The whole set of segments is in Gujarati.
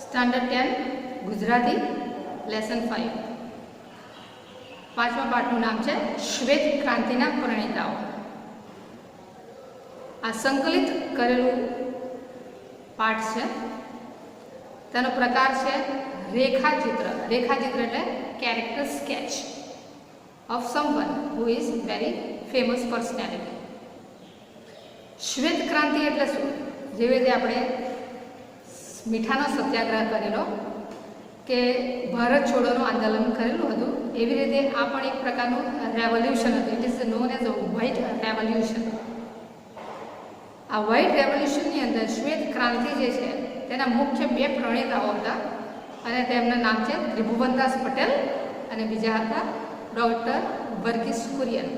સ્ટાન્ડર્ડ 10 ગુજરાતી લેસન 5 પાંચમા પાઠનું નામ છે શ્વેત ક્રાંતિના પ્રણેતાઓ. આ સંકલિત કરેલું પાઠ છે. તેનો પ્રકાર છે રેખાચિત્ર. રેખાચિત્ર એટલે character sketch of someone who is very famous personality. શ્વેત ક્રાંતિ એટલે શું? જેવી રીતે આપણે મીઠાનો સત્યાગ્રહ કરેલો કે ભારત છોડોનું આંદોલન કરેલું હતું, એવી રીતે આ પણ એક પ્રકારનું રેવોલ્યુશન હતું. It is known as a white revolution. આ વ્હાઇટ રેવોલ્યુશનની અંદર શ્વેત ક્રાંતિ જે છે તેના મુખ્ય બે પ્રણેતાઓ હતા અને તેમના નામ છે ત્રિભુવનદાસ પટેલ અને બીજા હતા ડૉક્ટર વર્ગીસ કુરિયન.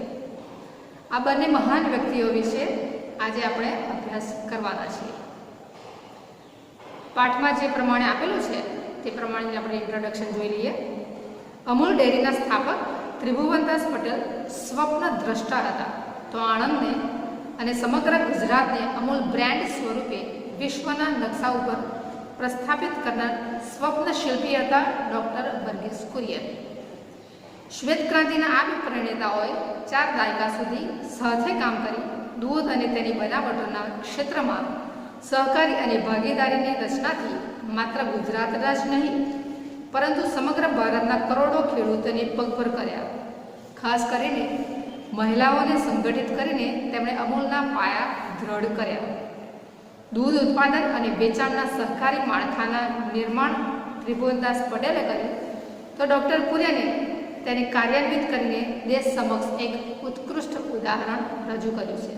આ બંને મહાન વ્યક્તિઓ વિશે આજે આપણે અભ્યાસ કરવાના છીએ. પાઠમાં જે પ્રમાણે આપેલું છે તે પ્રમાણે આપણે ઇન્ટ્રોડક્શન જોઈ લઈએ. અમૂલ ડેરીના સ્થાપક ત્રિભુવનદાસ પટેલ સ્વપ્ન દ્રષ્ટા હતા, તો આણંદને અને સમગ્ર ગુજરાતને અમૂલ બ્રાન્ડ સ્વરૂપે વિશ્વના નકશા ઉપર પ્રસ્થાપિત કરનાર સ્વપ્ન શિલ્પી હતા ડૉક્ટર વર્ગીસ કુરિયન. શ્વેત ક્રાંતિના આ બે પ્રણેતાઓએ 4 દાયકા સુધી સાથે કામ કરી દૂધ અને તેની બનાવટોના ક્ષેત્રમાં સહકારી અને ભાગીદારીની રચનાથી માત્ર ગુજરાતના જ નહીં પરંતુ સમગ્ર ભારતના કરોડો ખેડૂતોને પગભર કર્યા. ખાસ કરીને મહિલાઓને સંગઠિત કરીને તેમણે અમૂલના પાયા દ્રઢ કર્યા. દૂધ ઉત્પાદન અને વેચાણના સહકારી માળખાના નિર્માણ ત્રિભુવનદાસ પટેલે કર્યું, તો ડૉક્ટર કુરિયને તેને કાર્યાન્વિત કરીને દેશ સમક્ષ એક ઉત્કૃષ્ટ ઉદાહરણ રજૂ કર્યું છે.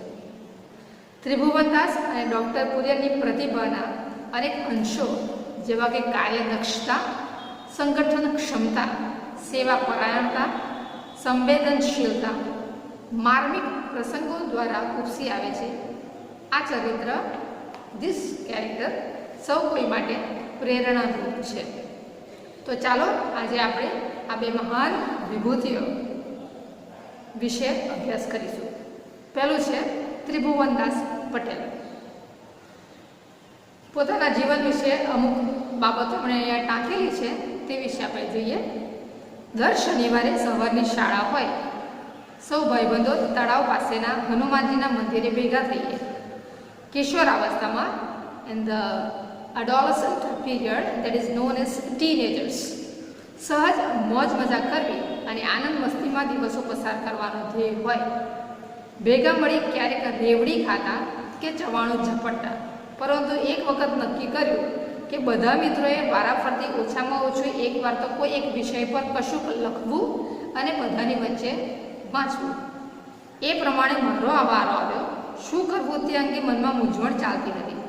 ત્રિભુવનદાસ અને ડૉક્ટર કુરિયનની પ્રતિભાના અનેક અંશો જેવા કે કાર્યદક્ષતા, સંગઠન ક્ષમતા, સેવા પરાયણતા, સંવેદનશીલતા માર્મિક પ્રસંગો દ્વારા ઉપસી આવે છે. આ ચરિત્ર ધીસ કેરેક્ટર સૌ કોઈ માટે પ્રેરણારૂપ છે. તો ચાલો આજે આપણે આ બે મહાન વિભૂતિઓ વિશે અભ્યાસ કરીશું. પહેલું છે ત્રિભુવનદાસ પટેલ. પોતાના જીવન વિશે અમુક બાબતો આપણે અહીંયા ટાંકેલી છે તે વિશે આપણે જોઈએ. દર શનિવારે સવારની શાળા હોય, સૌ ભાઈબંધો તળાવ પાસેના હનુમાનજીના મંદિરે ભેગા થઈએ. કિશોરાવસ્થામાં in the adolescent period that is known as teenagers, સહજ મોજ મજા કરવી અને આનંદ મસ્તીમાં દિવસો પસાર કરવાનો ધ્યેય હોય. ભેગા મળી ક્યારેક રેવડી ખાતા કે ચવાણું ઝપટતા, પરંતુ એક વખત નક્કી કર્યું કે બધા મિત્રોએ વારાફરતી ઓછામાં ઓછું એકવાર તો કોઈ એક વિષય પર કશુંક લખવું અને બધાની વચ્ચે વાંચવું. એ પ્રમાણે મારો આ વારો આવ્યો. શું કરવું તે અંગે મનમાં મૂંઝવણ ચાલતી હતી.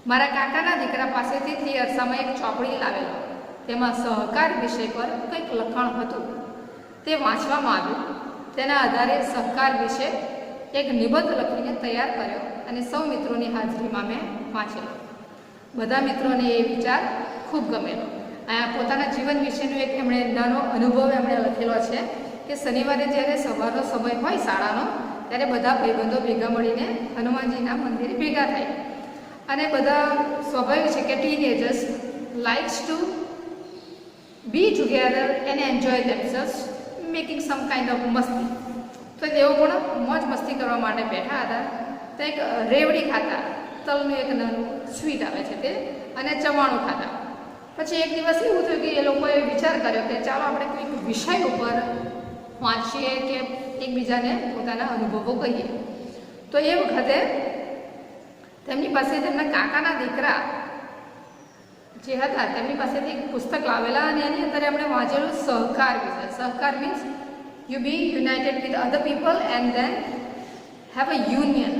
મારા કાકાના દીકરા પાસેથી તે અરસામાં એક ચોપડી લાવેલો. તેમાં સહકાર વિષય પર કંઈક લખાણ હતું. તે વાંચવામાં આવ્યું. તેના આધારે સહકાર વિશે એક નિબંધ લખીને તૈયાર કર્યો અને સૌ મિત્રોની હાજરીમાં મેં વાંચેલો. બધા મિત્રોને એ વિચાર ખૂબ ગમેલો. પોતાના જીવન વિશેનો એક એમણે નાનો અનુભવ એમણે લખેલો છે કે શનિવારે જ્યારે સવારનો સમય હોય શાળાનો, ત્યારે બધા ભાઈબંધો ભેગા મળીને હનુમાનજીના મંદિરે ભેગા થાય અને બધા સ્વાભાવિક છે કે teenagers likes to be together and enjoy themselves making some kind of મસ્તી. તો તેઓ પણ મોજ મસ્તી કરવા માટે બેઠા હતા. તો એક રેવડી ખાતા, તલનું એક નાનું સ્વીટ આવે છે તે, અને ચવાણું ખાતા. પછી એક દિવસ એવું થયું કે એ લોકોએ વિચાર કર્યો કે ચાલો આપણે કોઈક વિષય ઉપર વાંચીએ કે એકબીજાને પોતાના અનુભવો કહીએ. તો એ વખતે તેમની પાસે તેમના કાકાના દીકરા જે હતા તેમની પાસેથી એક પુસ્તક લાવેલા અને એની અંદર એમણે વાંચેલું સહકાર વિશે. સહકાર means you be united with other people and then have a union.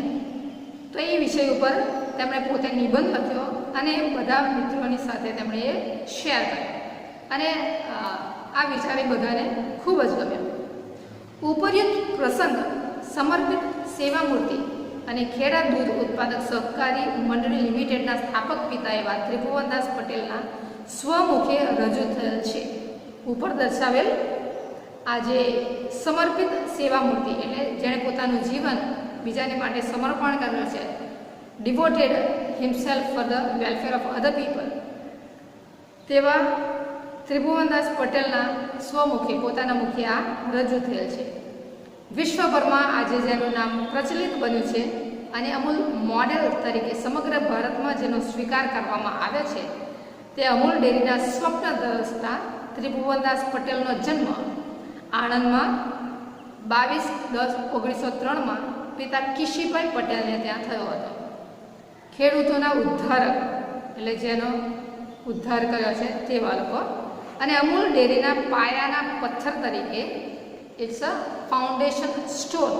તો એ વિષય ઉપર તેમણે પોતે નિબંધ લખ્યો અને બધા મિત્રોની સાથે તેમણે એ શેર કર્યો અને આ વિચારે બધાને ખૂબ જ ગમ્યો. ઉપર્યુક્ત પ્રસંગ સમર્પિત સેવા મૂર્તિ અને ખેડા દૂધ ઉત્પાદક સહકારી મંડળી લિમિટેડના સ્થાપક પિતા એવા ત્રિભુવનદાસ પટેલના સ્વમુખે રજૂ થયેલ છે. ઉપર દર્શાવેલ આ જે સમર્પિત સેવા મૂર્તિ એટલે જેણે પોતાનું જીવન બીજાને માટે સમર્પણ કર્યું છે, devoted himself for the welfare of other people, તેવા ત્રિભુવનદાસ પટેલના સ્વમુખે પોતાના મુખે આ રજૂ થયેલ છે. વિશ્વભરમાં આજે જેનું નામ પ્રચલિત બન્યું છે અને અમૂલ મોડેલ તરીકે સમગ્ર ભારતમાં જેનો સ્વીકાર કરવામાં આવ્યો છે તે અમૂલ ડેરીના સ્વપ્નદ્રષ્ટા ત્રિભુવનદાસ પટેલનો જન્મ આણંદમાં 22/10/1903 પિતા કિશીભાઈ પટેલને ત્યાં થયો હતો. ખેડૂતોના ઉદ્ધારક એટલે જેનો ઉદ્ધાર કર્યો છે તેવા લોકો અને અમૂલ ડેરીના પાયાના પથ્થર તરીકે ઇટ્સ અ ફાઉન્ડેશન સ્ટોન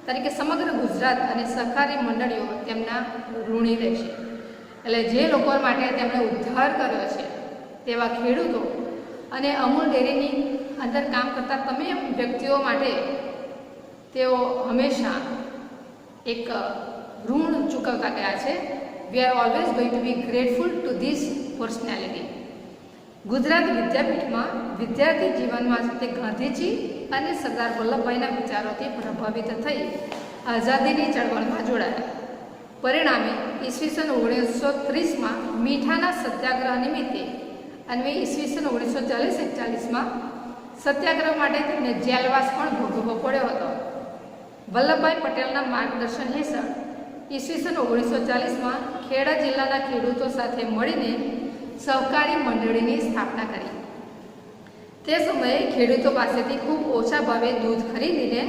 તરીકે સમગ્ર ગુજરાત અને સહકારી મંડળીઓ તેમના ઋણી રહેશે. એટલે જે લોકો માટે તેમણે ઉદ્ધાર કર્યો છે તેવા ખેડૂતો અને અમૂલ ડેરીની અંદર કામ કરતા તમામ વ્યક્તિઓ માટે તેઓ હંમેશા એક ઋણ ચૂકવતા ગયા છે. We are always going to be grateful to this personality. Gujarat વિદ્યાપીઠમાં વિદ્યાર્થી જીવનમાં તે ગાંધીજી અને સરદાર વલ્લભભાઈના વિચારોથી પ્રભાવિત થઈ આઝાદીની ચળવળમાં જોડાયા. પરિણામે ઈસવીસન 1930માં મીઠાના સત્યાગ્રહ નિમિત્તે અને ઈસવીસન 1940-41માં સત્યાગ્રહ માટે તેમને જેલવાસ પણ ભોગવવો પડ્યો હતો. વલ્લભભાઈ પટેલના માર્ગદર્શન હેઠળ ઈસવીસન 1940માં ખેડા જિલ્લાના ખેડૂતો સાથે મળીને સહકારી મંડળીની સ્થાપના કરી. તે સમયે ખેડૂતો પાસેથી ખૂબ ઓછા ભાવે દૂધ ખરીદીને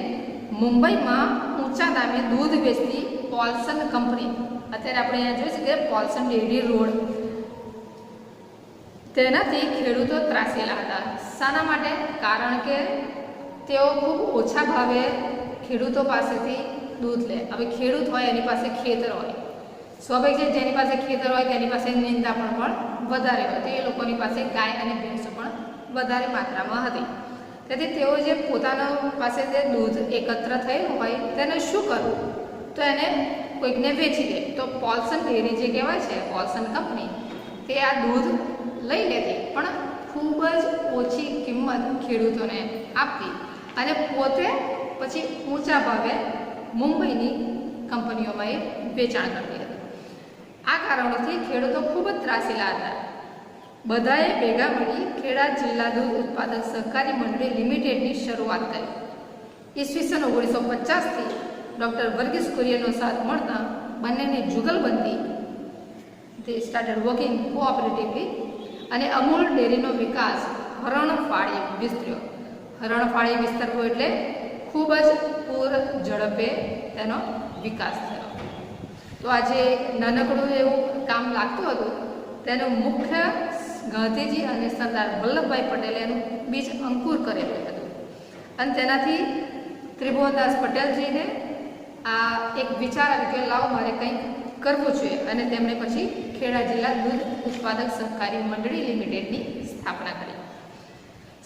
મુંબઈમાં ઊંચા દામે દૂધ વેચતી પોલ્સન કંપની, અત્યારે આપણે અહીંયા જોઈશું કે પોલ્સન ડેરી રોડ, તેનાથી ખેડૂતો ત્રાસેલા હતા. શાના માટે? કારણ કે તેઓ ખૂબ ઓછા ભાવે ખેડૂતો પાસેથી દૂધ લે. હવે ખેડૂત હોય એની પાસે ખેતર હોય, સ્વાભાવિક છે જેની પાસે ખેતર હોય તેની પાસે નિંદા પણ વધારે હોય, તો એ લોકોની પાસે ગાય અને ભેંસો પણ વધારે માત્રામાં હતી. તેથી તેઓ જે પોતાના પાસે જે દૂધ એકત્ર થયેલું હોય તેને શું કરવું, તો એને કોઈકને વેચી દે. તો પોલ્સન ડેરી જે કહેવાય છે, પોલ્સન કંપની, તે આ દૂધ લઈ લેતી પણ ખૂબ જ ઓછી કિંમત ખેડૂતોને આપતી અને પોતે પછી ઊંચા ભાવે મુંબઈની કંપનીઓમાં એ વેચાણ કરતી હતી. આ કારણોથી ખેડૂતો ખૂબ જ ત્રાસેલા હતા. બધાએ ભેગા મળી ખેડા જિલ્લા દૂધ ઉત્પાદક સહકારી મંડળી લિમિટેડની શરૂઆત કરી. ઈસવીસન 1950થી ડૉક્ટર વર્ગીસ કુરિયનનો સાથ મળતા બંનેની જુગલબંધી તે સ્ટાર્ટેડ વર્કિંગ કોઓપરેટિવલી અને અમૂલ ડેરીનો વિકાસ હરણફાળે વિસ્તર્યો. હરણફાળે વિસ્તરવો એટલે ખૂબ જ પૂર ઝડપે તેનો વિકાસ થયો. તો આજે નાનકડું એવું કામ લાગતું હતું તેનું મુખ્ય ગાંધીજી અને સરદાર વલ્લભભાઈ પટેલે એનું બીજ અંકુર કરેલું હતું અને તેનાથી ત્રિભુવનદાસ પટેલજીને આ એક વિચાર આવ્યો કે લાવો મારે કંઈક કરવું જોઈએ અને તેમણે પછી ખેડા જિલ્લા દૂધ ઉત્પાદક સહકારી મંડળી લિમિટેડની સ્થાપના કરી.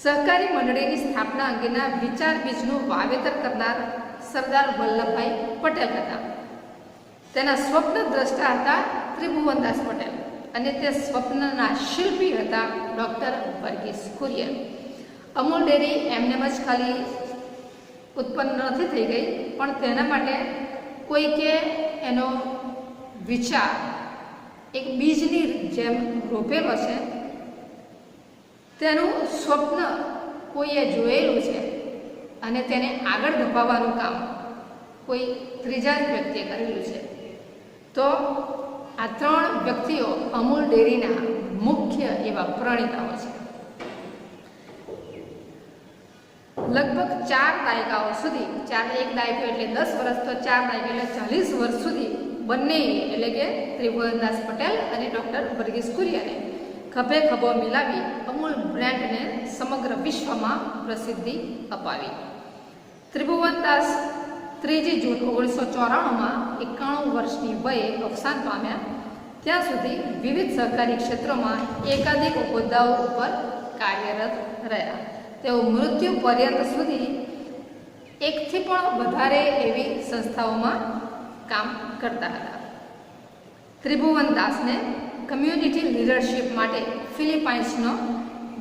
સહકારી મંડળીની સ્થાપના અંગેના વિચાર બીજનું વાવેતર કરનાર સરદાર વલ્લભભાઈ પટેલ હતા. તેના સ્વપ્ન દ્રષ્ટા હતા ત્રિભુવનદાસ પટેલ અને તે સ્વપ્નના શિલ્પી હતા ડૉક્ટર વર્ગીસ કુરિયન. અમૂલ ડેરી એમને જ ખાલી ઉત્પન્ન નથી થઈ ગઈ, પણ તેના માટે કોઈકે એનો વિચાર એક બીજની જેમ રોપેલો છે. તેનું સ્વપ્ન કોઈએ જોયેલું છે અને તેને આગળ ધપાવવાનું કામ કોઈ ત્રીજા જ વ્યક્તિએ કરેલું છે. તો આ ત્રણ વ્યક્તિઓ અમૂલ ડેરીના મુખ્ય એવા પ્રણેતાઓ છે. લગભગ 4 દાયકાઓ સુધી, એક દાયકો એટલે 10 વર્ષ, તો 4 દાયકા એટલે 40 વર્ષ સુધી બંને એટલે કે ત્રિભુવનદાસ પટેલ અને ડૉક્ટર વર્ગીસ કુરિયને ખભે ખભો મિલાવી અમૂલ બ્રાન્ડને સમગ્ર વિશ્વમાં પ્રસિદ્ધિ અપાવી. ત્રિભુવનદાસ 3 જૂન 1994માં 91 વર્ષની વયે અવસાન પામ્યા. ત્યાં સુધી વિવિધ સહકારી ક્ષેત્રોમાં એકાધિક હોદ્દાઓ ઉપર કાર્યરત રહ્યા. તેઓ મૃત્યુ પર્યંત સુધી 1થી પણ વધારે એવી સંસ્થાઓમાં કામ કરતા હતા. ત્રિભુવનદાસને કમ્યુનિટી લીડરશિપ માટે ફિલિપાઇન્સનો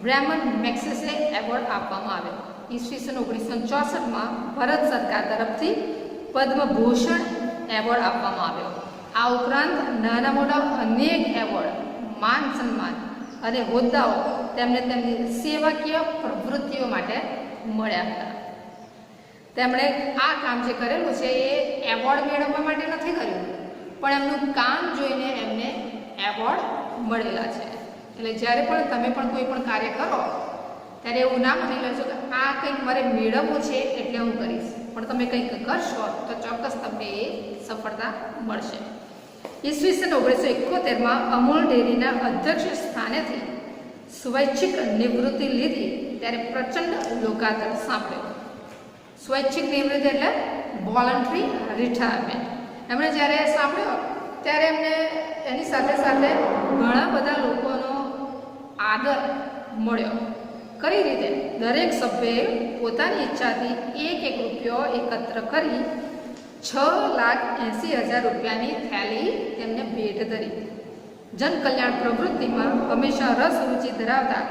બ્રેમન મેક્સેસે એવોર્ડ આપવામાં આવ્યો. ઈસવીસન 1964માં ભારત સરકાર તરફથી પદ્મભૂષણ એવોર્ડ આપવામાં આવ્યો. આ ઉપરાંત નાના મોટા અનેક એવોર્ડ, માન સન્માન અને હોદ્દાઓ તેમને તેમની સેવાકીય પ્રવૃત્તિઓ માટે મળ્યા હતા. તેમણે આ કામ જે કરેલું છે એ એવોર્ડ મેળવવા માટે નથી કર્યું, પણ એમનું કામ જોઈને એમને એવોર્ડ મળેલા છે. એટલે જ્યારે પણ તમે પણ કોઈ પણ કાર્ય કરો ત્યારે એવું ના માની લેશો કે આ કંઈક મારે મેળવવું છે એટલે હું કરીશ, પણ તમે કંઈક કરશો તો ચોક્કસ તમને એ સફળતા મળશે. ઈસવીસન 1971માં અમૂલ ડેરીના અધ્યક્ષ સ્થાનેથી સ્વૈચ્છિક નિવૃત્તિ લીધી ત્યારે પ્રચંડ લોકાદર સાંભળ્યો. સ્વૈચ્છિક નિવૃત્તિ એટલે વોલન્ટરી રિટાયરમેન્ટ. એમણે જ્યારે સાંભળ્યો ત્યારે એમને એની સાથે સાથે ઘણા બધા લોકોનો આદર મળ્યો. કઈ રીતે? દરેક સભ્યએ પોતાની ઈચ્છાથી એક રૂપિયો એકત્ર કરી 6,80,000 રૂપિયાની થેલી તેમને ભેટ ધરી. જનકલ્યાણ પ્રવૃત્તિમાં હંમેશા રસ રુચિ ધરાવતા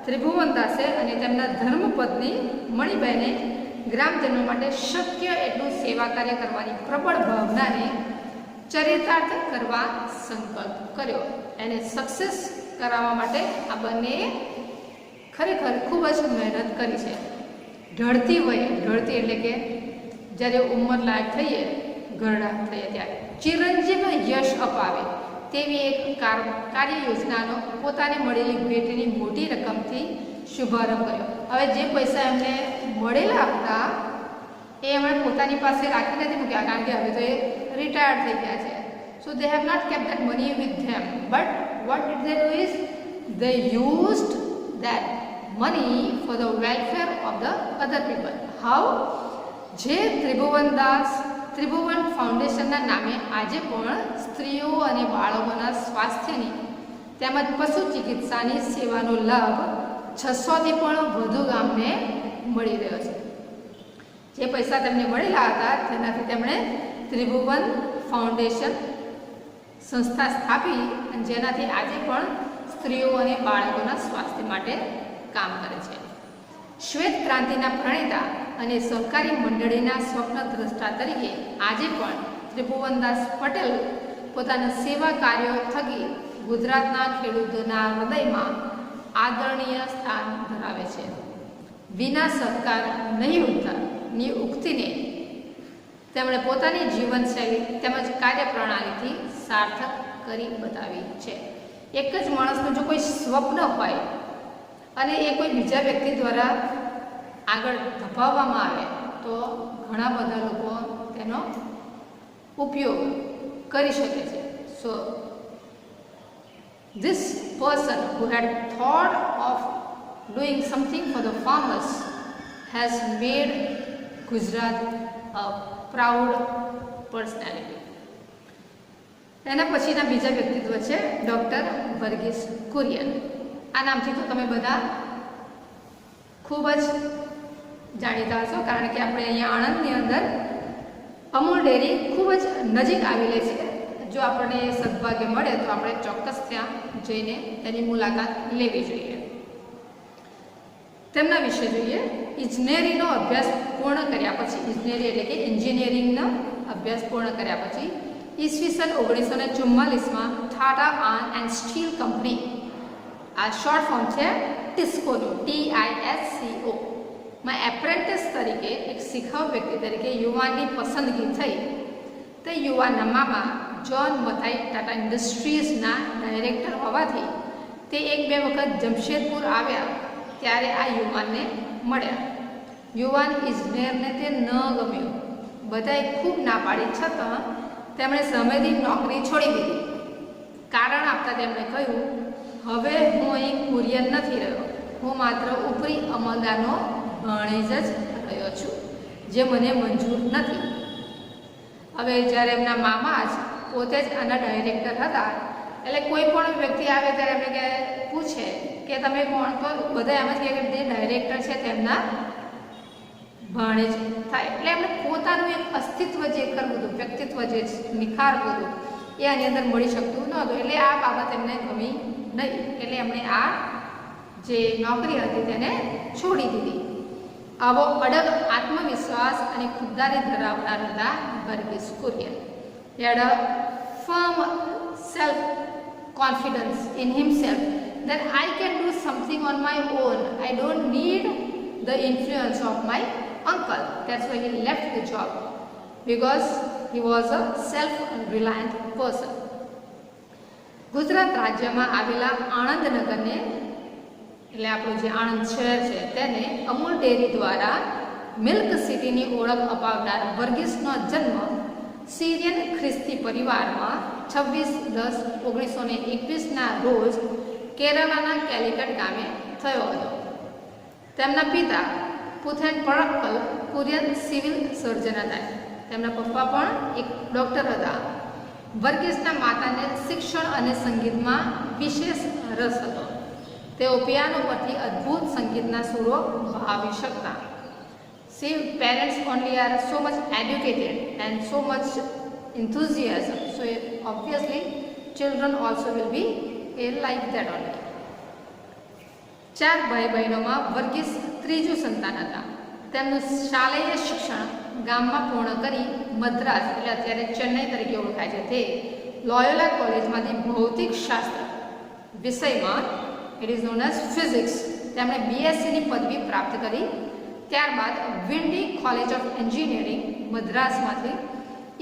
ત્રિભુવનદાસે અને તેમના ધર્મપત્ની મણિબેને ગ્રામજનો માટે શક્ય એટલું સેવા કાર્ય કરવાની પ્રબળ ભાવનાને ચરિતાર્થ કરવા સંકલ્પ કર્યો. એને સક્સેસ કરાવવા માટે આ બંને ખરેખર ખૂબ જ મહેનત કરી છે. ઢળતી વયે, ઢળતી એટલે કે જ્યારે ઉંમર લાયક થઈએ, ઘરડા થઈએ ત્યારે ચિરંજીવ યશ અપાવે તેવી એક કાર્ય યોજનાનો પોતાને મળેલી ભેટની મોટી રકમથી શુભારંભ કર્યો. હવે જે પૈસા એમને મળેલા હતા એ એમણે પોતાની પાસે રાખી નથી મૂક્યા, કારણ કે હવે તો એ રિટાયર્ડ થઈ ગયા છે. So they have not kept that money with them, but what did they do is they used that money for the welfare of the other people. How? જે ત્રિભુવન ફાઉન્ડેશનના નામે આજે પણ સ્ત્રીઓ અને બાળકોના સ્વાસ્થ્યની તેમજ પશુ ચિકિત્સાની સેવાનો લાભ 600થી પણ વધુ ગામને મળી રહ્યો છે. જે પૈસા તેમને મળેલા હતા તેનાથી તેમણે ત્રિભુવન ફાઉન્ડેશન સંસ્થા સ્થાપી અને જેનાથી આજે પણ સ્ત્રીઓ અને બાળકોના સ્વાસ્થ્ય માટે કામ કરે છે. શ્વેત ક્રાંતિના પ્રણેતા અને સહકારી મંડળીના સ્વપ્ન દ્રષ્ટા તરીકે આજે પણ ત્રિભુવનદાસ પટેલ પોતાના સેવા કાર્યો થકી ગુજરાતના ખેડૂતોના હૃદયમાં આદરણીય સ્થાન ધરાવે છે. વિના સહકાર નહીં ઉઠતાની ઉક્તિને તેમણે પોતાની જીવનશૈલી તેમજ કાર્યપ્રણાલીથી સાર્થક કરી બતાવી છે. એક જ માણસનું જો કોઈ સ્વપ્ન હોય અને એ કોઈ બીજા વ્યક્તિ દ્વારા આગળ ધપાવવામાં આવે તો ઘણા બધા લોકો તેનો ઉપયોગ કરી શકે છે. સો this person who had thought of doing something for the farmers has made Gujarat a proud personality. એના પછીના બીજા વ્યક્તિત્વ છે ડૉક્ટર વર્ગીસ કુરિયન. આ નામથી તો તમે બધા ખૂબ જ જાણીતા હશો, કારણ કે આપણે અહીંયા આણંદની અંદર અમૂલ ડેરી ખૂબ જ નજીક આવેલી છે. જો આપણને સદભાગ્ય મળે તો આપણે ચોક્કસ ત્યાં જઈને તેની મુલાકાત લેવી જોઈએ. તેમના વિશે જોઈએ. ઇજનેરીનો અભ્યાસ પૂર્ણ કર્યા પછી, ઇજનેરી એટલે કે એન્જિનિયરિંગનો અભ્યાસ પૂર્ણ કર્યા પછી ઈસવીસન 1944માં Tata iron and steel company, આ શોર્ટ ફોર્મ છે ટિસ્કોનું, TISCO માં એપ્રેન્ટિસ તરીકે એક શીખવ વ્યક્તિ તરીકે યુવાનની પસંદગી થઈ. તે યુવાનના મામા જ્હોન મથાઈ ટાટા ઇન્ડસ્ટ્રીઝના ડાયરેક્ટર હોવાથી તે 1-2 વખત જમશેદપુર આવ્યા ત્યારે આ યુવાનને મળ્યા. યુવાન ઇજનેરને તે ન ગમ્યું. બધાએ ખૂબ ના પાડી છતાં તેમણે સમયથી નોકરી છોડી દીધી. કારણ આપતા તેમણે કહ્યું, હવે હું અહીં કુરિયર નથી રહ્યો, હું માત્ર ઉપરી અમલદારનો ભાણેજ જ રહ્યો છું, જે મને મંજૂર નથી. હવે જ્યારે એમના મામા જ પોતે જ આના ડાયરેક્ટર હતા, એટલે કોઈ પણ વ્યક્તિ આવે ત્યારે એમને કે પૂછે કે તમે કોણ, તો બધા એમ જ કહે કે જે ડાયરેક્ટર છે તેમના ભાણેજ થાય. એટલે એમને પોતાનું એક અસ્તિત્વ જે કરવું હતું, વ્યક્તિત્વ જે નિખારવું હતું, એ આની અંદર મળી શકતું નહોતું. એટલે આ બાબત એમને ગમી નહીં, એટલે એમણે આ જે નોકરી હતી તેને છોડી દીધી. આવો અડગ આત્મવિશ્વાસ અને ખુદદારી ધરાવનાર હતા Verghese Kurian. He had a firm self confidence in himself that I can do something on my own. I don't need the influence of my uncle. That's why he left the job, because he was a self-reliant person. Gujarat રાજ્યમાં આવેલા આણંદનગરને, એટલે આપણું જે આણંદ શહેર છે તેને અમૂલ ડેરી દ્વારા મિલ્ક સિટીની ઓળખ અપાવનાર વર્ગીસનો જન્મ સિરિયન ખ્રિસ્તી પરિવારમાં 26/10/1921ના રોજ કેરળના કેલિકટ ગામે થયો હતો. તેમના પિતા પુથેન પડક્કલ કોરિયન સિવિલ સર્જન હતા. તેમના પપ્પા પણ એક ડૉક્ટર હતા. વર્ગીસના માતાને શિક્ષણ અને સંગીતમાં વિશેષ રસ હતો. તેઓ પિયાનો પરથી અદ્ભુત સંગીતના સુરો ભાવી શકતા. Parents only are so much educated and so much enthusiasm, so obviously children also will be like that only. 4 ભાઈ બહેનોમાં વર્ગીસ ત્રીજું સંતાન હતા. તેમનું શાલેય શિક્ષણ ગામમાં પૂર્ણ કરી મદ્રાસ, એટલે અત્યારે ચેન્નઈ તરીકે ઓળખાય છે તે લોયોલા કોલેજમાંથી ભૌતિક શાસ્ત્ર વિષયમાં, it is known as physics, તેમણે બીએસસીની પદવી પ્રાપ્ત કરી. ત્યારબાદ વિન્ડી કોલેજ ઓફ એન્જિનિયરિંગ મદ્રાસમાંથી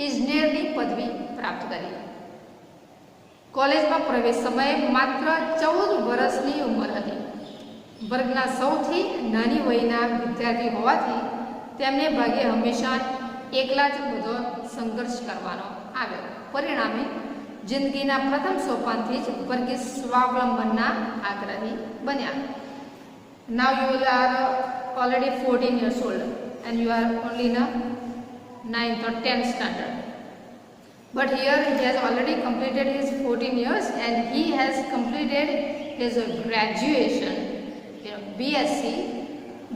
ઇજનેરની પદવી પ્રાપ્ત કરી. કોલેજમાં પ્રવેશ સમયે માત્ર 14 વર્ષની ઉંમર હતી. વર્ગના સૌથી નાની વયના વિદ્યાર્થી હોવાથી તેમને ભાગે હંમેશા એકલા જ બધો સંઘર્ષ કરવાનો આવ્યો. પરિણામે જિંદગીના પ્રથમ સોપાનથી જ વર્ગીસ સ્વાવલંબનના આગ્રહી બન્યા. Now you are already 14 years old and you are only in a 9th or 10th standard. But here he has already completed his 14 years and he has completed his graduation, BSc,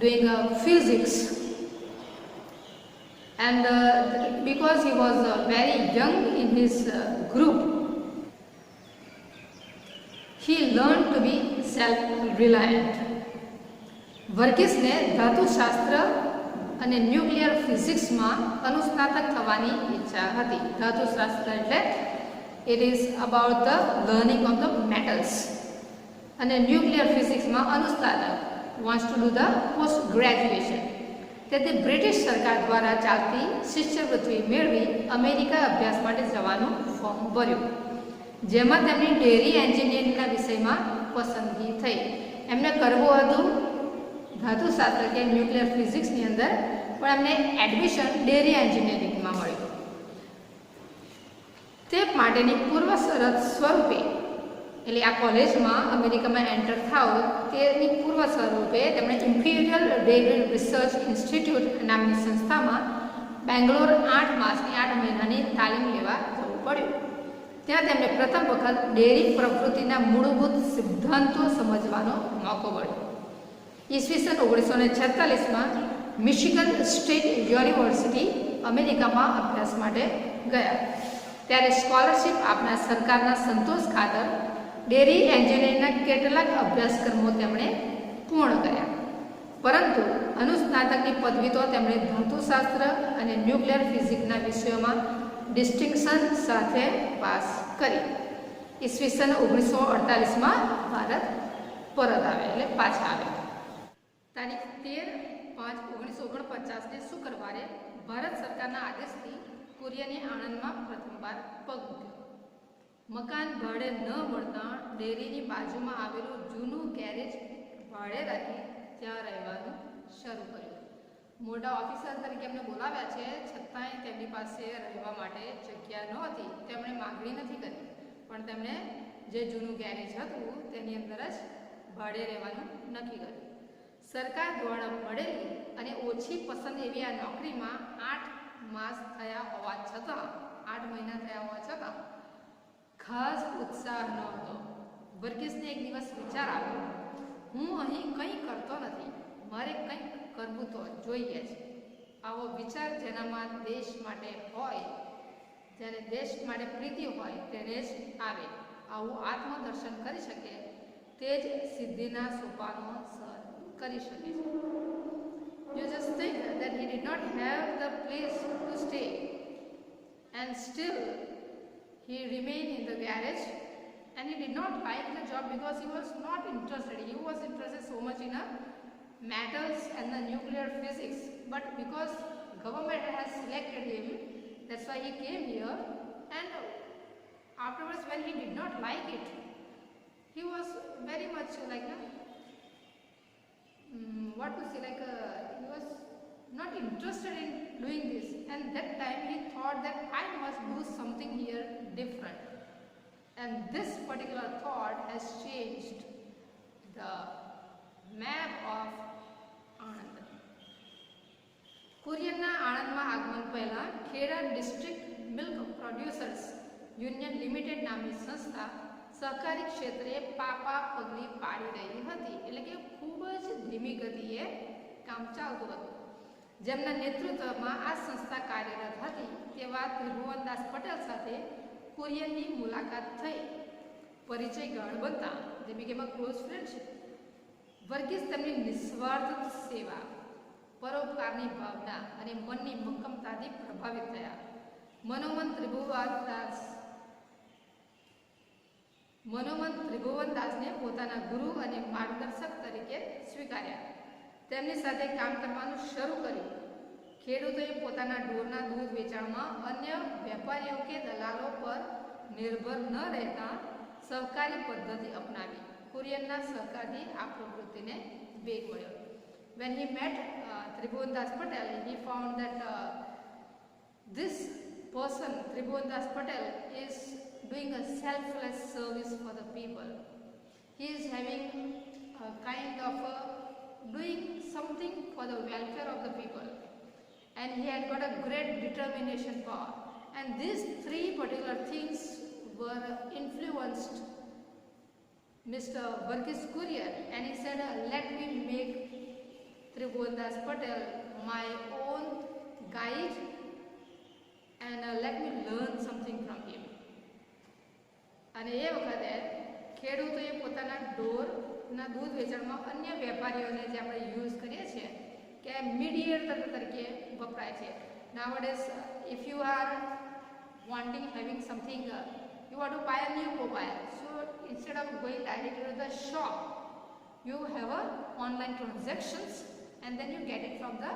doing physics. And because he was very young in his group, he learned to be self-reliant. વર્ગીસને ધાતુશાસ્ત્ર અને ન્યુક્લિયર ફિઝિક્સમાં અનુસ્નાતક થવાની ઈચ્છા હતી. ધાતુશાસ્ત્ર એટલે it is about the learning of the metals, અને ન્યુક્લિયર ફિઝિક્સમાં અનુસ્નાતક wants to do the post graduation. તેથી બ્રિટિશ સરકાર દ્વારા ચાલતી શિષ્યવૃત્તિ મેળવી અમેરિકા અભ્યાસ માટે જવાનું ફોર્મ ભર્યું, જેમાં તેમની ડેરી એન્જિનિયરિંગના વિષયમાં પસંદગી થઈ. એમને કરવું હતું ધાતુશાસ્ત્ર કે ન્યુક્લિયર ફિઝિક્સની અંદર, પણ એમને એડમિશન ડેરી એન્જિનિયરિંગમાં મળ્યું. તે માટેની પૂર્વ શરત સ્વરૂપે, એટલે આ કોલેજમાં અમેરિકામાં એન્ટર થાવ તેની પૂર્વ સ્વરૂપે તેમણે ઇમ્પિરિયલ ડેરી રિસર્ચ ઇન્સ્ટિટ્યૂટ નામની સંસ્થામાં બેંગ્લોર 8 માસની 8 મહિનાની તાલીમ લેવા જવું પડ્યું. ત્યાં તેમને પ્રથમ વખત ડેરી પ્રવૃત્તિના મૂળભૂત સિદ્ધાંતો સમજવાનો મોકો મળ્યો. ઈસવીસન 1946માં મિશિગન સ્ટેટ યુનિવર્સિટી અમેરિકામાં અભ્યાસ માટે ગયા. ત્યારે સ્કોલરશિપ આપનાર સરકારના સંતોષ ખાતર ડેરી એન્જિનિયરિંગના કેટલાક અભ્યાસક્રમો તેમણે પૂર્ણ કર્યા, પરંતુ અનુસ્નાતકની પદવી તો તેમણે ધાતુશાસ્ત્ર અને ન્યુક્લિયર ફિઝિક્સના વિષયોમાં ડિસ્ટિંક્શન સાથે પાસ કરી. ઈસવીસન 1948માં ભારત પરત આવે, એટલે પાછા આવે. તારીખ 13/5/1949ને શુક્રવારે ભારત સરકારના આદેશથી કુરિયને આણંદમાં પ્રથમવાર પગ મૂક્યો. મકાન ભાડે ન મળતા ડેરીની બાજુમાં આવેલું જૂનું ગેરેજ ભાડે રાખી ત્યાં રહેવાનું શરૂ કર્યું. મોટા ઓફિસર તરીકે એમને બોલાવ્યા છે, છતાંય તેમની પાસે રહેવા માટે જગ્યા નહોતી. તેમણે માગણી નથી કરી, પણ તેમણે જે જૂનું ગેરેજ હતું તેની અંદર જ ભાડે રહેવાનું નક્કી કર્યું. સરકાર દ્વારા મળેલી અને ઓછી પસંદ એવી આ નોકરીમાં 8 માસ થયા હોવા છતાં, 8 મહિના થયા હોવા છતાં ખાસ ઉત્સાહ નહોતો. વર્ગીસને એક દિવસ વિચાર આવ્યો, હું અહીં કંઈ કરતો નથી, મારે કંઈક કરવું તો જોઈએ જ. આવો વિચાર જેનામાં દેશ માટે હોય, જેને દેશ માટે પ્રીતિ હોય તેને જ આવે. આવું આત્મદર્શન કરી શકે તે જ સિદ્ધિના સોપાનો સર કરી શકે છે. You just think that he did not have the place to stay and still he remained in the garage and he did not like the job because he was not interested. He was interested so much in metals and the nuclear physics, but because government has selected him, that's why he came here. And afterwards, when he did not like it, he was very much like what to say, like he was not interested in doing this, and that time he thought that I must do something here different, and this particular thought has changed the map of Anand. કુરિયનના આણંદમાં આગમન પહેલા Kheda district milk producers union limited નામની સંસ્થા સહકારી ક્ષેત્રે પાપા પગલી પાડી રહી હતી, એટલે કે ખૂબ જ ધીમી ગતિએ કામ ચાલતું હતું. જેમના નેતૃત્વમાં આ સંસ્થા કાર્યરત હતી તેવા ત્રિભુવનદાસ પટેલ સાથે કુરિયનની મુલાકાત થઈ. પરિચય ગાઢ બનતા they became a close friendship. Verghese તેમની નિસ્વાર્થ સેવા, પરોપકારની ભાવના અને મનની મક્કમતાથી પ્રભાવિત થયા. મનોમન ત્રિભુવનદાસને પોતાના ગુરુ અને માર્ગદર્શક તરીકે સ્વીકાર્યા. તેમની સાથે કામ કરવાનું શરૂ કર્યું. ખેડૂતોએ પોતાના ઢોરના દૂધ વેચાણમાં અન્ય વેપારીઓ કે દલાલો પર નિર્ભર ન રહેતા સહકારી પદ્ધતિ અપનાવી. કુરિયનના સહકારથી આ પ્રવૃત્તિને વેગ મળ્યો. When he met Tribhuvandas Patel, he found that this person, Tribhuvandas Patel, is doing a selfless service for the people. He is having a kind of doing something for the welfare of the people, and he had got a great determination power. And these three particular things were influenced Mr. Verghese Kurian, and he said, let me make Tribhuvandas Patel my own guide, and let me learn something from him. અને એ વખતે ખેડૂતોએ પોતાના ઢોરના દૂધ વેચાણમાં અન્ય વેપારીઓને જે આપણે યુઝ કરીએ છીએ કે મીડિયેટર તરીકે વપરાય છે. Nowadays, if you are wanting having something, you want to buy a new mobile, so instead of going directly to the shop, you have a online transactions, and then you get it from the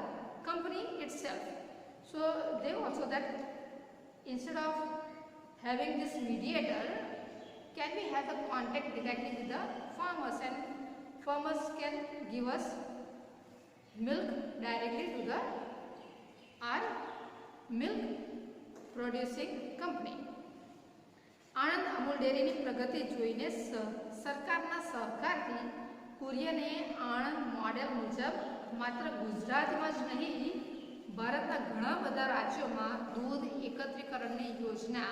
company itself. So they also that instead of having this mediator, can we have a contact directly with the farmers, and farmers can give us milk directly to the our milk producing company. Anand Amul ડેરીની પ્રગતિ જોઈને સરકારના સહકારથી કુરિયને આણંદ મોડેલ મુજબ માત્ર ગુજરાતમાં જ નહીં, ભારતના ઘણા બધા રાજ્યોમાં દૂધ એકત્રીકરણની યોજના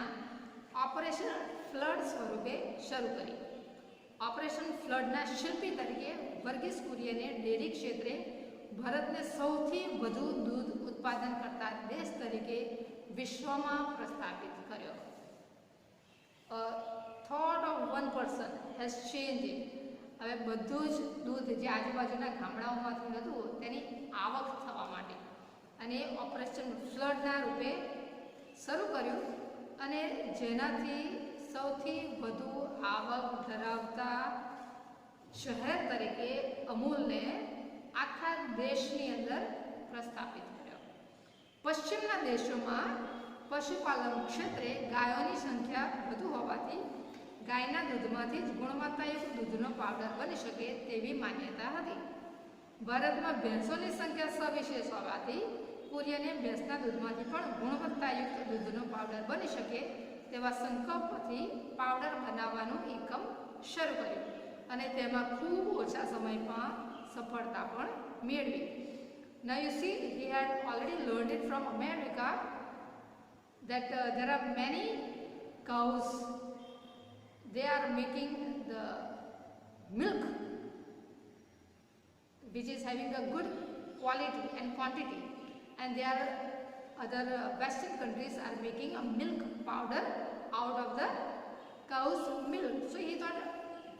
ઓપરેશન ફ્લડ સ્વરૂપે શરૂ કરી. ઓપરેશન ફ્લડના શિલ્પી તરીકે વર્ગીસ કુરિયને ડેરી ક્ષેત્રે ભારતને સૌથી વધુ દૂધ ઉત્પાદન કરતા દેશ તરીકે વિશ્વમાં પ્રસ્થાપિત કર્યો. A thought of one person has changed it. હવે બધું જ દૂધ જે આજુબાજુના ગામડાઓમાંથી હતું તેની આવક થવા માટે અને ઓપરેશન ફ્લડના રૂપે શરૂ કર્યું, અને જેનાથી સૌથી વધુ આવક ધરાવતા શહેર તરીકે અમૂલને આખા દેશની અંદર પ્રસ્થાપિત કર્યો. પશ્ચિમના દેશોમાં પશુપાલન ક્ષેત્રે ગાયોની સંખ્યા વધુ હોવાથી ગાયના દૂધમાંથી જ ગુણવત્તાયુક્ત દૂધનો પાવડર બની શકે તેવી માન્યતા હતી. ભારતમાં ભેંસોની સંખ્યા સવિશેષ હોવાથી કુરિયને ભેંસના દૂધમાંથી પણ ગુણવત્તાયુક્ત દૂધનો પાવડર બની શકે તેવા સંકલ્પથી પાવડર બનાવવાનું એકમ શરૂ કર્યું, અને તેમાં ખૂબ ઓછા સમયમાં સફળતા પણ મેળવી. Now you see, he had already learned it from America that there are many cows, they are making the milk which is having a good quality and quantity, and there are other western countries are making a milk powder out of the cow's milk. So he thought,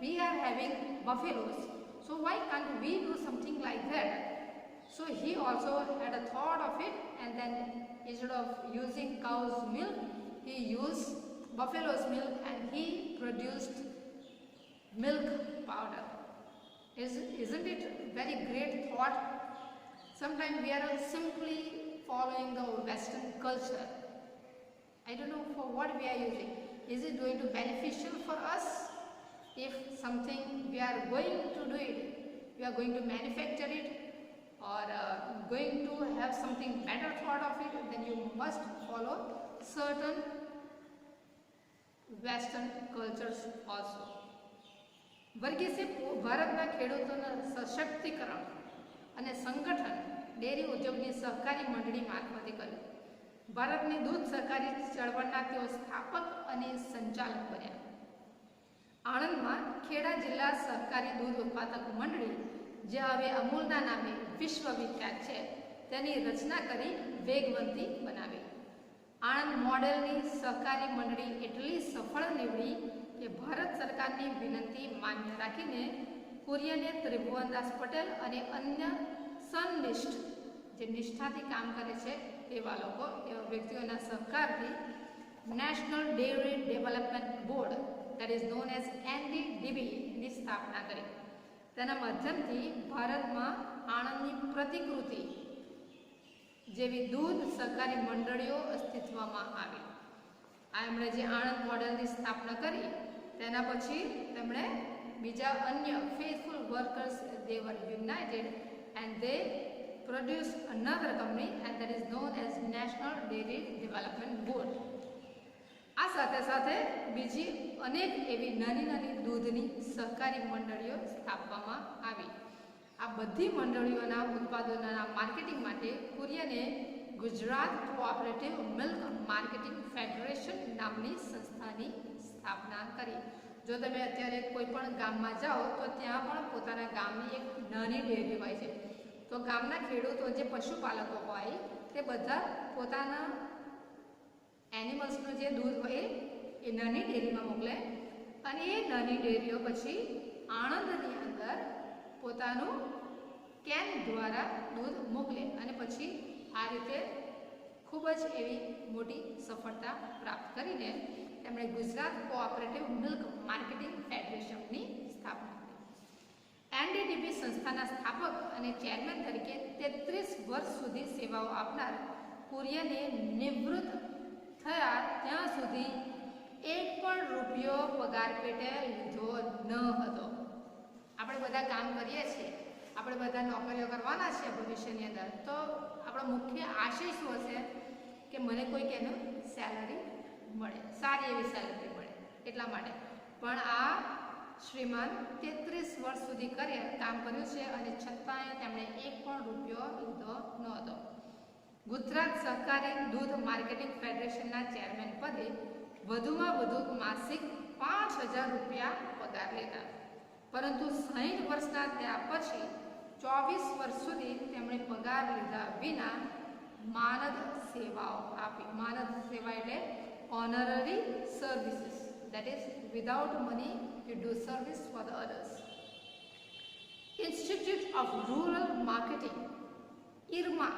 we are having buffaloes, so why can't we do something like that? So he also had a thought of it, and then instead of using cow's milk, he used buffalo's milk, and he produced milk powder. Isn't it very great thought? Sometimes we are simply following the Western culture. I don't know for what we are using. Is it going to beneficial for us? If something we are going to do it, we are going to manufacture it, or going to have something better thought of it, then you must follow certain Western cultures also. વર્ગીસે ભારતના ખેડૂતોના સશક્તિકરણ અને સંગઠન ડેરી ઉદ્યોગની સહકારી મંડળી મારફતે કર્યું. ભારતની દૂધ સહકારી ચળવળના તેઓ સ્થાપક અને સંચાલક બન્યા. આણંદમાં ખેડા જિલ્લા સહકારી દૂધ ઉત્પાદક મંડળી, જે હવે અમૂલના નામે વિશ્વવિખ્યાત છે, તેની રચના કરી વેગવંતી બનાવી. આણંદ મોડેલની સહકારી મંડળી એટલી સફળ નીવડી કે ભારત સરકારની વિનંતી માન્ય રાખીને કુરિયને ત્રિભુવનદાસ પટેલ અને અન્ય સનનિષ્ઠ, જે નિષ્ઠાથી કામ કરે છે એવા લોકો, એવા વ્યક્તિઓના સહકારથી national dairy development board, that is known as NDDB ની સ્થાપના કરી. તેના માધ્યમથી ભારતમાં આણંદની પ્રતિકૃતિ જેવી દૂધ સહકારી મંડળીઓ અસ્તિત્વમાં આવી. આ એમણે જે આણંદ મોડેલની સ્થાપના કરી, તેના પછી તેમણે બીજા અન્ય faithful workers, they were united and they produce another company and that is known as national dairy development board. આ સાથે સાથે બીજી અનેક એવી નાની નાની દૂધની સહકારી મંડળીઓ સ્થાપવામાં આવી. આ બધી મંડળીઓના ઉત્પાદનોના માર્કેટિંગ માટે કુરિયને Gujarat cooperative milk marketing federation નામની સંસ્થાની સ્થાપના કરી. જો તમે અત્યારે કોઈ પણ ગામમાં જાઓ તો ત્યાં પણ પોતાના ગામની એક નાની ડેરી હોય છે. તો ગામના ખેડૂતો, જે પશુપાલકો હોય, તે બધા પોતાના એનિમલ્સનું જે દૂધ હોય એ નાની ડેરીમાં મોકલે, અને એ નાની ડેરીઓ પછી આણંદની અંદર પોતાનું કેન દ્વારા દૂધ મોકલે, અને પછી આ રીતે ખૂબ જ એવી મોટી સફળતા પ્રાપ્ત કરીને તેમણે ગુજરાત કોઓપરેટિવ મિલ્ક માર્કેટિંગ ફેડરેશનની સ્થાપના કરી. NDDB સંસ્થાના સ્થાપક અને ચેરમેન તરીકે 33 વર્ષ સુધી સેવાઓ આપનાર કુરિયને નિવૃત્ત થયા ત્યાં સુધી એક પણ રૂપિયો પગાર પેટે લીધો ન હતો. આપણે બધા કામ કરીએ છીએ, આપણે બધા નોકરીઓ કરવાના છે ભવિષ્યની અંદર, તો આપણો મુખ્ય આશય શું હશે કે મને કોઈક એનું સેલરી મળે, સારી એવી સેલરી મળે, એટલા માટે. પણ આ શ્રીમાન 33 વર્ષ સુધી કામ કર્યું છે, અને છતાંય તેમણે એક પણ રૂપિયો લીધો નહોતો. ગુજરાત સહકારી દૂધ માર્કેટિંગ ફેડરેશનના ચેરમેન પદે વધુમાં વધુ માસિક 5,000 રૂપિયા પગાર લેતા. પરંતુ 60 વર્ષના થયા પછી 24 વર્ષ સુધી તેમણે પગાર લીધા વિના માનદ સેવાઓ આપી. માનદ સેવા એટલે honorary services, that is without money you do service for the others. Institute of rural marketing, IRMA,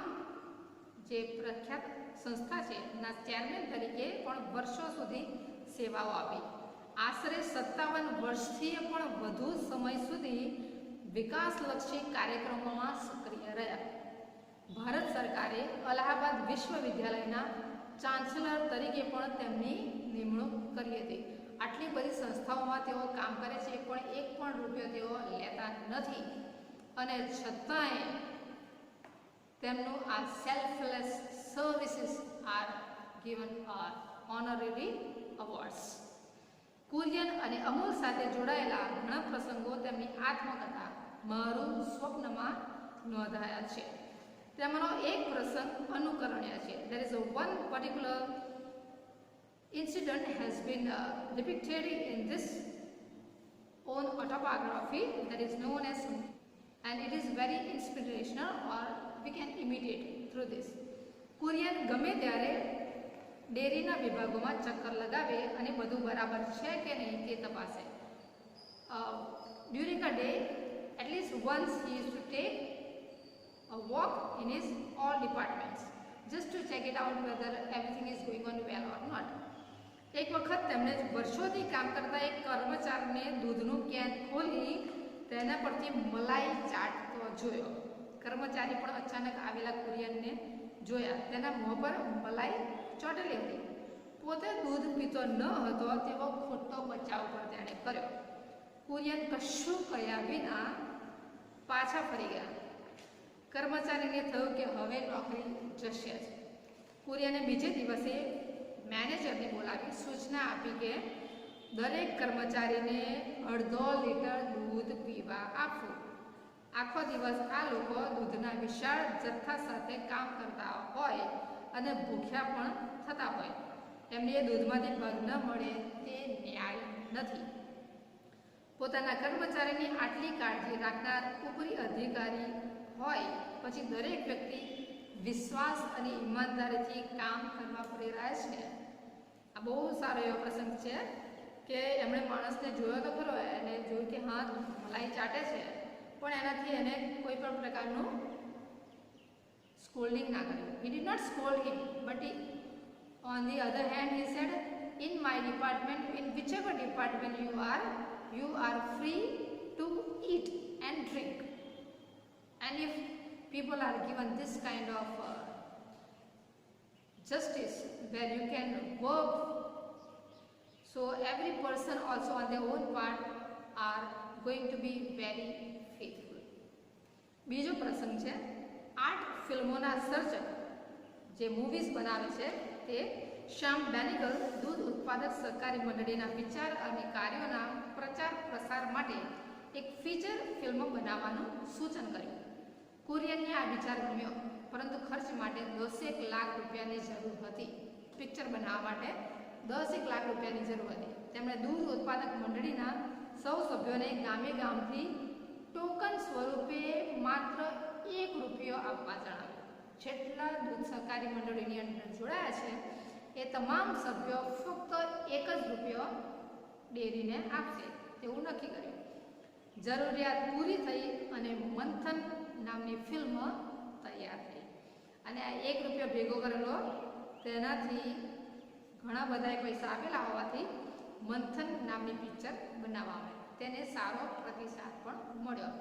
જે પ્રખ્યાત સંસ્થા છે, ના ચેરમેન તરીકે પણ વર્ષો સુધી સેવાઓ આપી. આશરે 57 વર્ષથી પણ વધુ સમય સુધી વિકાસલક્ષી કાર્યક્રમોમાં સક્રિય રહ્યા. ભારત સરકારે અલ્હાબાદ વિશ્વવિદ્યાલયના ચાન્સેલર તરીકે પણ તેમની નિમણૂક કરી હતી. આટલી બધી સંસ્થાઓમાં તેઓ કામ કરે છે, પણ એક પણ રૂપિયો તેઓ લેતા નથી, અને છતાંય તેમનું આ selfless services are given are honorary awards. Kurien અને અમૂલ સાથે જોડાયેલા ઘણા પ્રસંગો તેમની આત્મકથા મારું સ્વપ્નમાં નોંધાયા છે. તેમાંનો એક પ્રસંગ અનુકરણીય છે. There is one particular incident has been depicted in this own autobiography that is known as, and it is very inspirational, or we can imitate through this. Kurian ગમે ત્યારે ડેરીના વિભાગોમાં ચક્કર લગાવે અને બધું બરાબર છે કે નહીં તે તપાસે. During a day, at least once he used to take a walk in his all departments just to check it out whether everything is going on well or not. એક વખત તેમણે વર્ષોથી કામ કરતા એક કર્મચારીને દૂધનું કેન ખોલી તેના પરથી મલાઈ ચાટતો જોયો. કર્મચારી પણ અચાનક આવેલા કુરિયનને જોયા. તેના મોં પર મલાઈ ચોટેલી હતી. પોતે દૂધ પીતો ન હતો તેવો ખોટો બચાવ પણ તેણે કર્યો. કુરિયન કશું કહ્યા વિના પાછા ફરી ગયા. કર્મચારીને થયું કે હવે નોકરી જશે જ. કુરિયને બીજે દિવસે મેનેજરને બોલાવી સૂચના આપી કે દરેક કર્મચારીને અડધો લીટર દૂધ પીવા આપવું. આખો દિવસ આ લોકો દૂધના વિશાળ જથ્થા સાથે કામ કરતા હોય અને ભૂખ્યા પણ થતા હોય. એમને એ દૂધમાંથી ભાગ ન મળે તે ન્યાય નથી. પોતાના કર્મચારીની આટલી કાળજી રાખનાર ઉપરી અધિકારી હોય પછી દરેક વ્યક્તિ વિશ્વાસ અને ઈમાનદારીથી કામ કરવા પ્રેરાય છે. આ બહુ સારો એવો પ્રસંગ છે કે એમણે માણસને જોયો તો ખરો, એને જોયું કે હા મલાઈ ચાટે છે, પણ એનાથી એને કોઈ પણ પ્રકારનું સ્કોલ્ડિંગ ના કર્યું. He did not scold him, but on the other hand he said, in my department, in whichever department you are free to eat and drink, and if people are given this kind of justice where you can work, so every person also on their own part are going to be very faithful. બીજો પ્રસંગ છે 8 ફિલ્મોના સર્જક જે મૂવીઝ બનાવે છે તે શ્યામ બેનેગલ દૂધ ઉત્પાદક સહકારી મંડળીના વિચાર અને કાર્યોના પ્રચાર પ્રસાર માટે એક ફીચર ફિલ્મ બનાવવાનું સૂચન કર્યું. કુરિયનને આ વિચાર ગમ્યો, પરંતુ ખર્ચ માટે 10 લાખ રૂપિયાની જરૂર હતી. પિક્ચર બનાવવા માટે 10 લાખ રૂપિયાની જરૂર હતી. તેમણે દૂધ ઉત્પાદક મંડળીના સૌ સભ્યોને ગામે ગામથી ટોકન સ્વરૂપે માત્ર 1 રૂપિયો આપવા જણાવ્યું. જેટલા દૂધ સહકારી મંડળીની અંદર જોડાયા છે એ તમામ સભ્યો ફક્ત 1 જ રૂપિયો ડેરીને આપશે તેવું નક્કી કર્યું. જરૂરિયાત પૂરી થઈ અને મંથન નામની ફિલ્મ તૈયાર થઈ. અને આ 1 રૂપિયો ભેગો કરેલો તેનાથી ઘણા બધા પૈસા આપેલા હોવાથી મંથન નામની પિક્ચર બનાવવામાં આવી. તેને સારો પ્રતિસાદ પણ મળ્યો.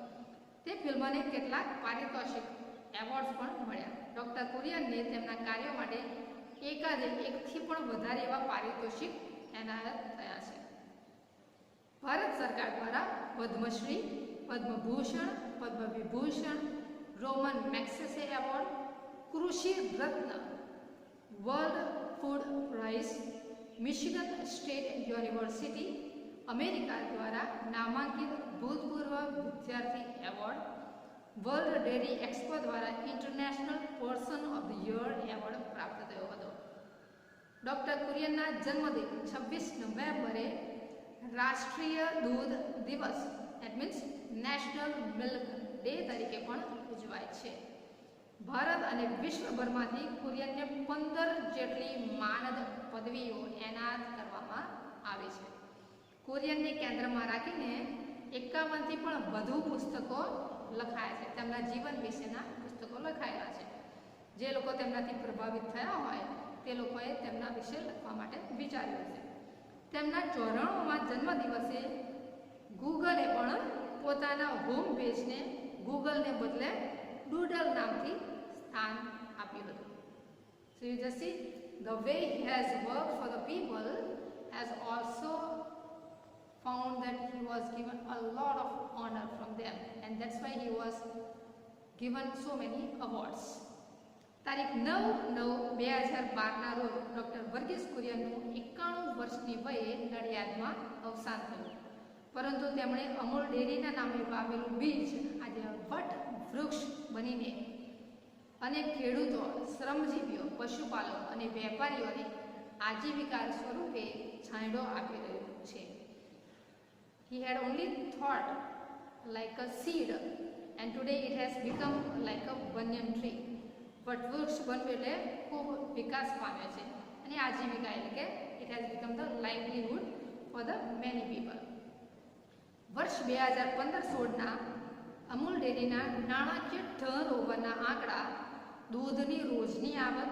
તે ફિલ્મને કેટલાક પારિતોષિક એવોર્ડ્સ પણ મળ્યા. ડૉક્ટર કુરિયનને તેમના કાર્યો માટે એકથી પણ વધારે એવા પારિતોષિક એનાયત થયા છે. ભારત સરકાર દ્વારા Padma Shri, Padma Bhushan, Padma Vibhushan, Roman Magsaysay award, Krishi Ratna, world food prize, Michigan State University America દ્વારા નામાંકિત ભૂતપૂર્વ વિદ્યાર્થી એવોર્ડ, વર્લ્ડ ડેરી એક્સપો દ્વારા international person of the year award પ્રાપ્ત થયો હતો. ડૉક્ટર કુરિયનના જન્મદિન 26 નવેમ્બરે રાષ્ટ્રીય દૂધ દિવસ it means national milk day તરીકે પણ ઉજવાય છે. ભારત અને વિશ્વભરમાંથી કુરિયનને 15 જેટલી માનદ પદવીઓ એનાયત કરવામાં આવી છે. કુરિયનને કેન્દ્રમાં રાખીને 51થી પણ વધુ પુસ્તકો લખાયા છે. તેમના જીવન વિશેના પુસ્તકો લખાયેલા છે. જે લોકો તેમનાથી પ્રભાવિત થયા હોય તે લોકોએ તેમના વિશે લખવા માટે વિચાર્યું છે. તેમના 94માં જન્મદિવસે ગૂગલે પણ પોતાના હોમ પેજને ગૂગલને બદલે ડૂડલ નામથી સ્થાન આપ્યું હતું. So you just see the way he has worked for the people has also found that he was given a lot of honor from them, and that's why he was given so many awards. તારીખ 9/9/2012ના રોજ ડૉક્ટર વર્ગીસ કુરિયનનું 91 વર્ષની વયે નડિયાદમાં અવસાન થયું. પરંતુ તેમણે અમૂલ ડેરીના નામે વાવેલું બીજ આજે વટ વૃક્ષ બનીને અને ખેડૂતો, શ્રમજીવીઓ, પશુપાલકો અને વેપારીઓને આજીવિકા સ્વરૂપે છાંયડો આપી રહ્યું છે. He had only thought like a seed, and today it has become like a banyan tree. વટવૃક્ષ બનવું એટલે ખૂબ વિકાસ પામ્યો છે અને આજીવિકા એટલે કે it has become the livelihood for the many people. વર્ષ 2015-16ના અમૂલ ડેરીના નાણાકીય ટર્નઓવરના આંકડા દૂધની રોજની આવક,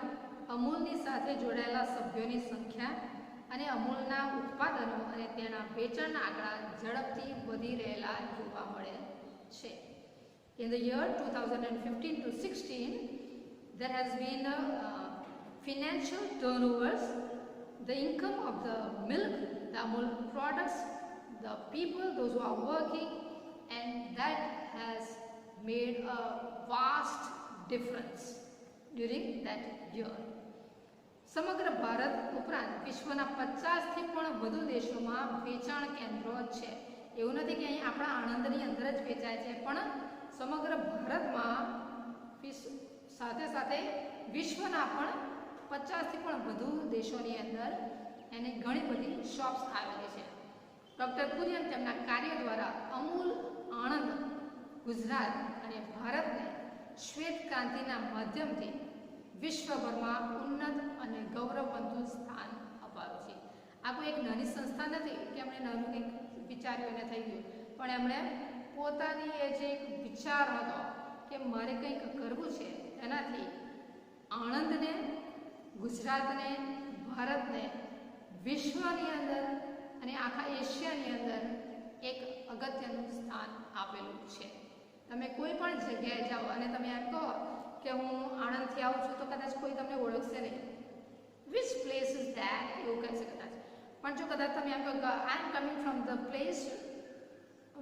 અમૂલની સાથે જોડાયેલા સભ્યોની સંખ્યા અને અમૂલના ઉત્પાદનો અને તેના વેચાણના આંકડા ઝડપથી વધી રહેલા જોવા મળે છે. In the year 2015 to 16, there has been financial turnovers, the income of the milk, the Amul products, the people, those who are working, and that has made a vast difference during that year. સમગ્ર ભારત ઉપરાંત વિશ્વના 50થી પણ વધુ દેશોમાં વેચાણ કેન્દ્રો છે. એવું નથી કે અહીં આપણા આણંદની અંદર જ વેચાય છે, પણ સમગ્ર ભારતમાં સાથે સાથે વિશ્વના પણ 50થી પણ વધુ દેશોની અંદર એની ઘણી બધી શોપ્સ આવેલી છે. ડૉક્ટર કુરિયન તેમના કાર્ય દ્વારા અમૂલ આણંદ, ગુજરાત અને ભારતને શ્વેત ક્રાંતિના માધ્યમથી વિશ્વભરમાં ઉન્નત અને ગૌરવવંતું સ્થાન અપાવ્યું છે. આ કોઈ એક નાની સંસ્થા નથી કે એમણે નાનું કંઈક વિચાર્યું અને થઈ ગયું, પણ એમણે પોતાની એ જે એક વિચાર હતો કે મારે કંઈક કરવું છે, એનાથી આણંદને, ગુજરાતને, ભારતને વિશ્વની અંદર અને આખા એશિયાની અંદર એક અગત્યનું સ્થાન આપેલું છે. તમે કોઈ પણ જગ્યાએ જાઓ અને તમે એમ કહો કે હું આણંદથી આવું છું, તો કદાચ કોઈ તમને ઓળખશે નહીં. વિચ પ્લેસ ઇઝ ધેટ એવું કહેશે કદાચ. પણ જો કદાચ તમે એમ કહો I am coming from the place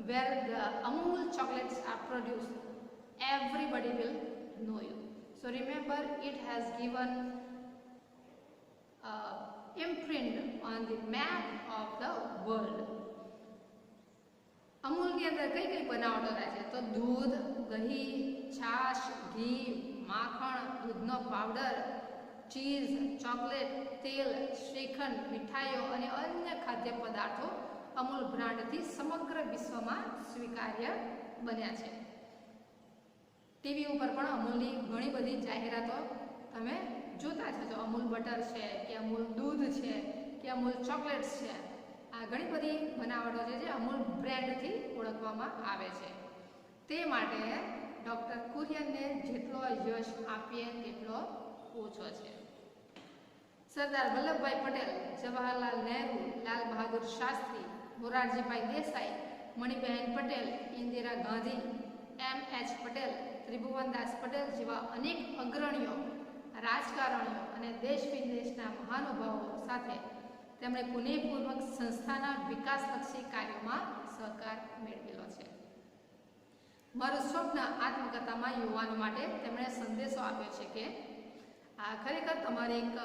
where the Amul chocolates are produce, everybody will know you. So remember, it has given imprint on the map of the world. અમૂલની અંદર કઈ કઈ બનાવટો રહે છે? તો દૂધ, દહીં, છાશ, ઘી, માખણ, દૂધનો પાવડર, ચીઝ, ચોકલેટ, તેલ, શ્રીખંડ, મીઠાઈઓ અને અન્ય ખાદ્ય પદાર્થો અમૂલ બ્રાન્ડથી સમગ્ર વિશ્વમાં સ્વીકાર્ય બન્યા છે. ટીવી ઉપર પણ અમૂલની ઘણી બધી જાહેરાતો તમે જોતા જ છો. અમૂલ બટર છે કે અમૂલ દૂધ છે કે અમૂલ ચોકલેટ્સ છે. આ ઘણી બધી બનાવટો છે જે અમૂલ બ્રેન્ડથી ઓળખવામાં આવે છે. તે માટે ડૉક્ટર કુરિયનને જેટલો યશ આપીએ તેટલો ઓછો છે. સરદાર વલ્લભભાઈ પટેલ, જવાહરલાલ નહેરુ, લાલ બહાદુર શાસ્ત્રી, મોરારજીભાઈ દેસાઈ, મણિબહેન પટેલ, ઇન્દિરા ગાંધી, M.H. પટેલ, ત્રિભુવનદાસ પટેલ જેવા અનેક અગ્રણીઓ, રાજકારણીઓ અને દેશ વિદેશના મહાનુભાવો સાથે તેમણે પુણ્યપૂર્વક સંસ્થાના વિકાસલક્ષી કાર્યોમાં સહકાર મેળવેલો છે. મારું સ્વપ્ન આત્મકથામાં યુવાનો માટે તેમણે સંદેશો આપ્યો છે કે આ ખરેખર તમારે એક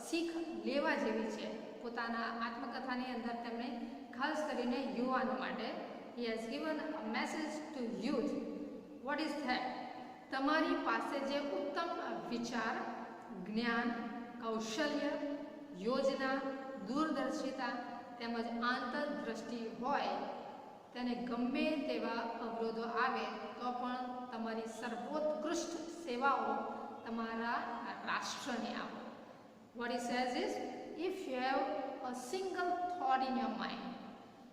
શીખ લેવા જેવી છે. પોતાના આત્મકથાની અંદર તેમણે ખાસ કરીને યુવાનો માટે he has given a message to youth. What is that? તમારી પાસે જે ઉત્તમ વિચાર, જ્ઞાન, કૌશલ્ય, યોજના, દૂરદર્શિતા તેમજ આંતરદ્રષ્ટિ હોય, તેને ગમે તેવા અવરોધો આવે તો પણ તમારી સર્વોત્કૃષ્ટ સેવાઓ તમારા રાષ્ટ્રને આપો. What he says is, if you have a single thought in your mind,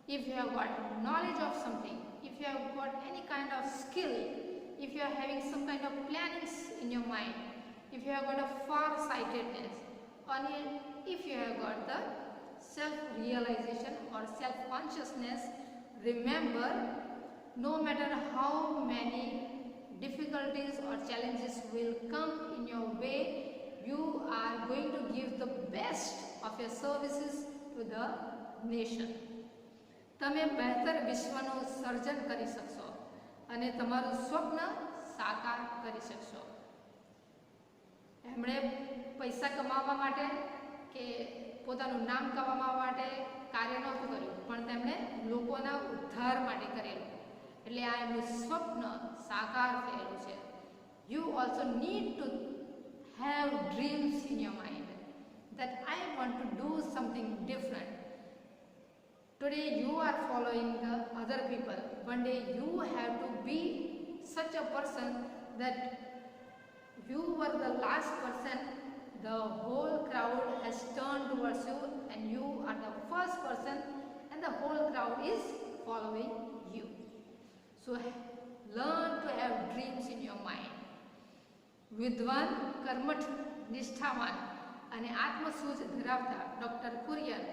if you have got knowledge of something, if you have got any kind of skill, if you are having some kind of plannings in your mind, if you have got a far-sightedness, and if you have got the self-realization or self-consciousness, remember, no matter how many difficulties or challenges will come in your way, you are going to give the best of your services to the nation. તમે બહેતર વિશ્વનું સર્જન કરી શકશો અને તમારું સ્વપ્ન સાકાર કરી શકશો. એમણે પૈસા કમાવા માટે કે પોતાનું નામ કમાવા માટે કાર્ય નહોતું કર્યું, પણ તેમણે લોકોના ઉદ્ધાર માટે કરેલું. એટલે આ એમનું સ્વપ્ન સાકાર થયેલું છે. You also need to have dreams in your mind that I want to do something different. Today you are following the other people. One day you have to be such a person that you were the last person, the whole crowd has turned towards you and you are the first person and the whole crowd is following you. So learn to have dreams in your mind. Vidwan, Karmat, Nishthavan, અને આત્મસૂઝ ધરાવતા ડૉક્ટર કુરિયન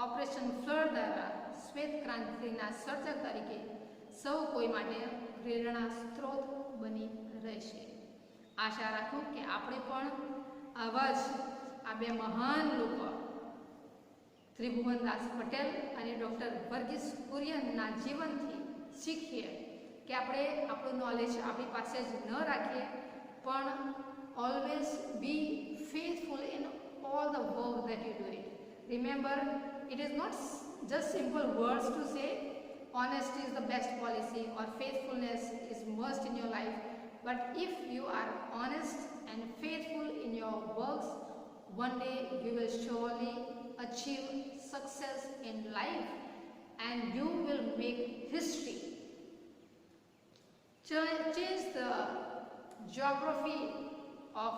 ઓપરેશન ફ્લડ દ્વારા શ્વેત ક્રાંતિના સર્જક તરીકે સૌ કોઈ માટે પ્રેરણા સ્ત્રોત બની રહેશે. આશા રાખું કે આપણે પણ આવા જ આ બે મહાન લોકો ત્રિભુવનદાસ પટેલ અને ડૉક્ટર વર્ગીસ કુરિયનના જીવનથી શીખીએ કે આપણે આપણું નોલેજ આપણી પાસે જ ન રાખીએ, પણ always be faithful in all the work that you do it. Remember, it is not just simple words to say honesty is the best policy or faithfulness is must in your life, but if you are honest and faithful in your works, one day you will surely achieve success in life and you will make history. Change the geography of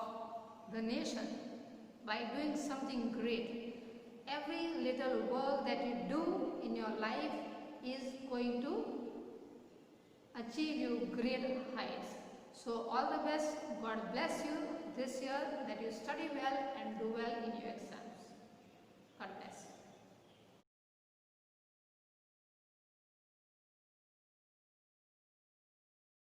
the nation by doing something great. Every little work that you do in your life is going to achieve you great heights. So all the best. God bless you this year, that you study well and do well in your exams. God bless.